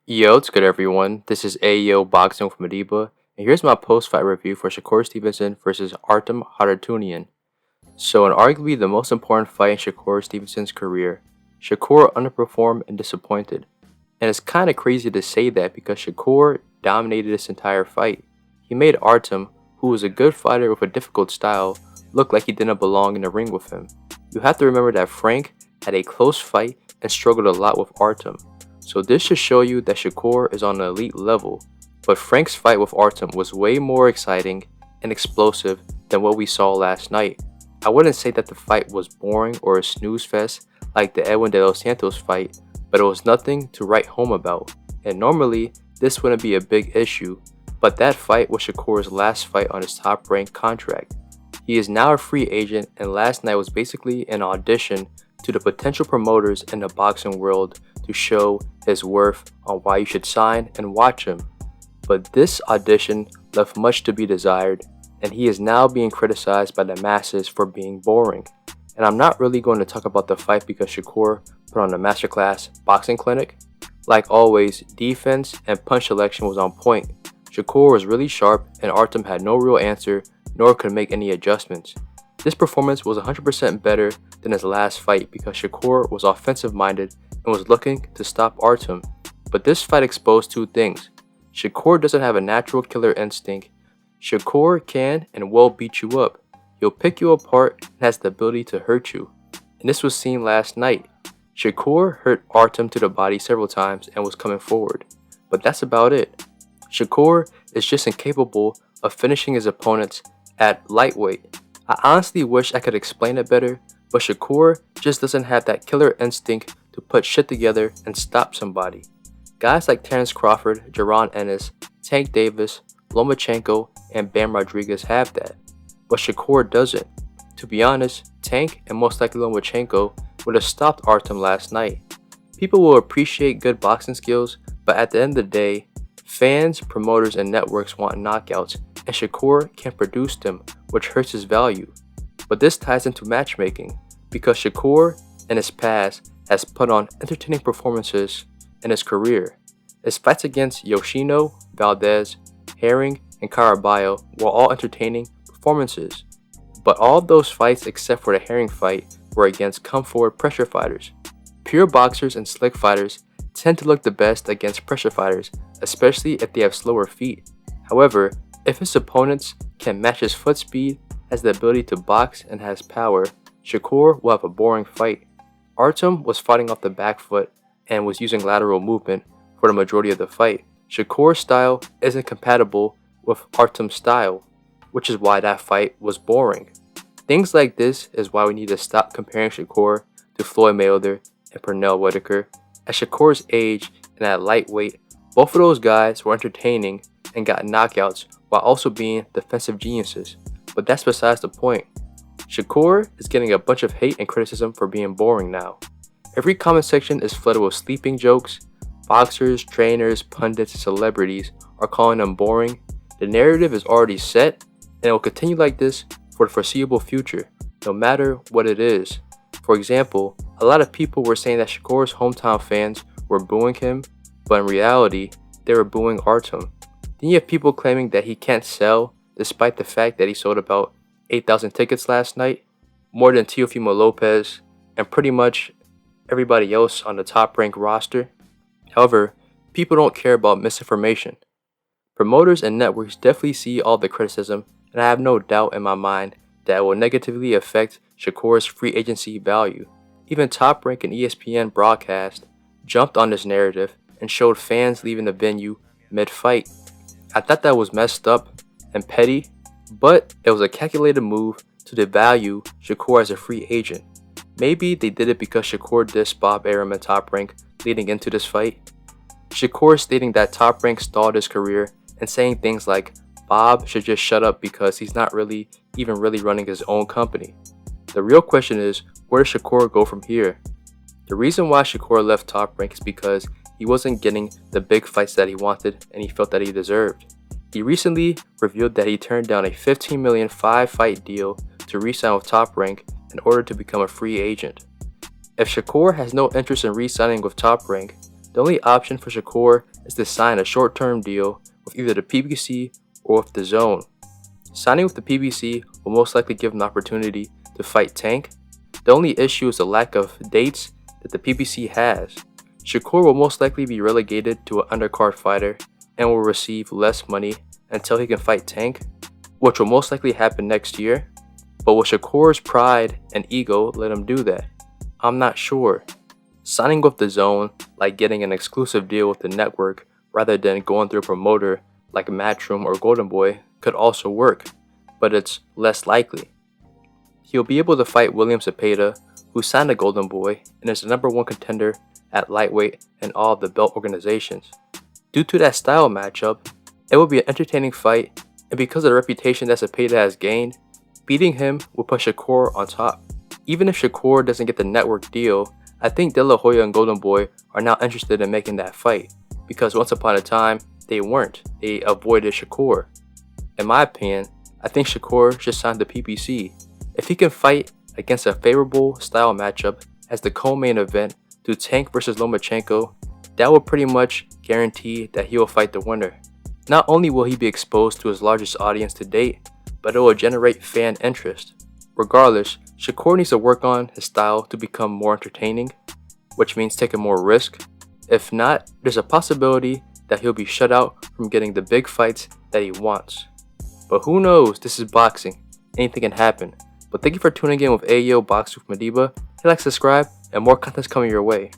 Yo, it's good everyone. This is Ayo Boxing from Adiba, and here's my post-fight review for Shakur Stevenson versus Artem Haratunian. So, in arguably the most important fight in Shakur Stevenson's career, Shakur underperformed and disappointed. And it's kind of crazy to say that because Shakur dominated this entire fight. He made Artem, who was a good fighter with a difficult style, look like he didn't belong in the ring with him. You have to remember that Frank had a close fight and struggled a lot with Artem. So this should show you that Shakur is on an elite level, but Frank's fight with Artem was way more exciting and explosive than what we saw last night. I wouldn't say that the fight was boring or a snooze fest like the Edwin de los Santos fight, but it was nothing to write home about, and normally this wouldn't be a big issue, but that fight was Shakur's last fight on his top-ranked contract. He is now a free agent, and last night was basically an audition to the potential promoters in the boxing world to show his worth on why you should sign and watch him. But this audition left much to be desired, and he is now being criticized by the masses for being boring. And I'm not really going to talk about the fight because Shakur put on a masterclass boxing clinic. Like always, defense and punch selection was on point. Shakur was really sharp and Artem had no real answer nor could make any adjustments. This performance was 100% better than his last fight because Shakur was offensive minded and was looking to stop Artem. But this fight exposed two things. Shakur doesn't have a natural killer instinct. Shakur can and will beat you up. He'll pick you apart and has the ability to hurt you. And this was seen last night. Shakur hurt Artem to the body several times and was coming forward. But that's about it. Shakur is just incapable of finishing his opponents at lightweight. I honestly wish I could explain it better, but Shakur just doesn't have that killer instinct to put shit together and stop somebody. Guys like Terrence Crawford, Jaron Ennis, Tank Davis, Lomachenko, and Bam Rodriguez have that, but Shakur doesn't. To be honest, Tank and most likely Lomachenko would have stopped Artem last night. People will appreciate good boxing skills, but at the end of the day, fans, promoters, and networks want knockouts, and Shakur can't produce them, which hurts his value. But this ties into matchmaking, because Shakur, in his past, has put on entertaining performances in his career. His fights against Yoshino, Valdez, Herring, and Caraballo were all entertaining performances. But all of those fights except for the Herring fight were against come-forward pressure fighters. Pure boxers and slick fighters tend to look the best against pressure fighters, especially if they have slower feet. However, if his opponents can match his foot speed, has the ability to box, and has power, Shakur will have a boring fight. Artem was fighting off the back foot and was using lateral movement for the majority of the fight. Shakur's style isn't compatible with Artem's style, which is why that fight was boring. Things like this is why we need to stop comparing Shakur to Floyd Mayweather and Pernell Whitaker. At Shakur's age and at lightweight, both of those guys were entertaining and got knockouts while also being defensive geniuses. But that's besides the point. Shakur is getting a bunch of hate and criticism for being boring now. Every comment section is flooded with sleeping jokes. Boxers, trainers, pundits, and celebrities are calling him boring. The narrative is already set, and it will continue like this for the foreseeable future, no matter what it is. For example, a lot of people were saying that Shakur's hometown fans were booing him, but in reality, they were booing Artem. Then you have people claiming that he can't sell, despite the fact that he sold about 8,000 tickets last night, more than Teofimo Lopez, and pretty much everybody else on the top-ranked roster. However, people don't care about misinformation. Promoters and networks definitely see all the criticism, and I have no doubt in my mind that it will negatively affect Shakur's free agency value. Even Top Rank and ESPN broadcast jumped on this narrative and showed fans leaving the venue mid-fight. I thought that was messed up and petty, but it was a calculated move to devalue Shakur as a free agent. Maybe they did it because Shakur dissed Bob Arum at Top Rank leading into this fight. Shakur stating that Top Rank stalled his career and saying things like Bob should just shut up because he's not really running his own company. The real question is, where does Shakur go from here? The reason why Shakur left Top Rank is because he wasn't getting the big fights that he wanted and he felt that he deserved. He recently revealed that he turned down a $15 million 5-fight deal to re-sign with Top Rank in order to become a free agent. If Shakur has no interest in re-signing with Top Rank, the only option for Shakur is to sign a short-term deal with either the PBC or with the Zone. Signing with the PBC will most likely give him the opportunity to fight Tank. The only issue is the lack of dates that the PBC has. Shakur will most likely be relegated to an undercard fighter and will receive less money until he can fight Tank, which will most likely happen next year. But will Shakur's pride and ego let him do that? I'm not sure. Signing with the Zone, like getting an exclusive deal with the network rather than going through a promoter like Matchroom or Golden Boy, could also work, but it's less likely. He'll be able to fight William Zepeda, who signed a Golden Boy and is the #1 contender at lightweight in all of the belt organizations. Due to that style matchup, it will be an entertaining fight, and because of the reputation that Zepeda has gained, beating him will put Shakur on top. Even if Shakur doesn't get the network deal, I think De La Hoya and Golden Boy are now interested in making that fight, because once upon a time, they weren't. They avoided Shakur. In my opinion, I think Shakur should sign the PBC. If he can fight against a favorable style matchup as the co-main event to Tank versus Lomachenko, that will pretty much guarantee that he will fight the winner. Not only will he be exposed to his largest audience to date, but it will generate fan interest. Regardless, Shakur needs to work on his style to become more entertaining, which means taking more risk. If not, there's a possibility that he'll be shut out from getting the big fights that he wants. But who knows, this is boxing. Anything can happen. But thank you for tuning in with Ayo Boxing with Madiba. Hit like, subscribe, and more content's coming your way.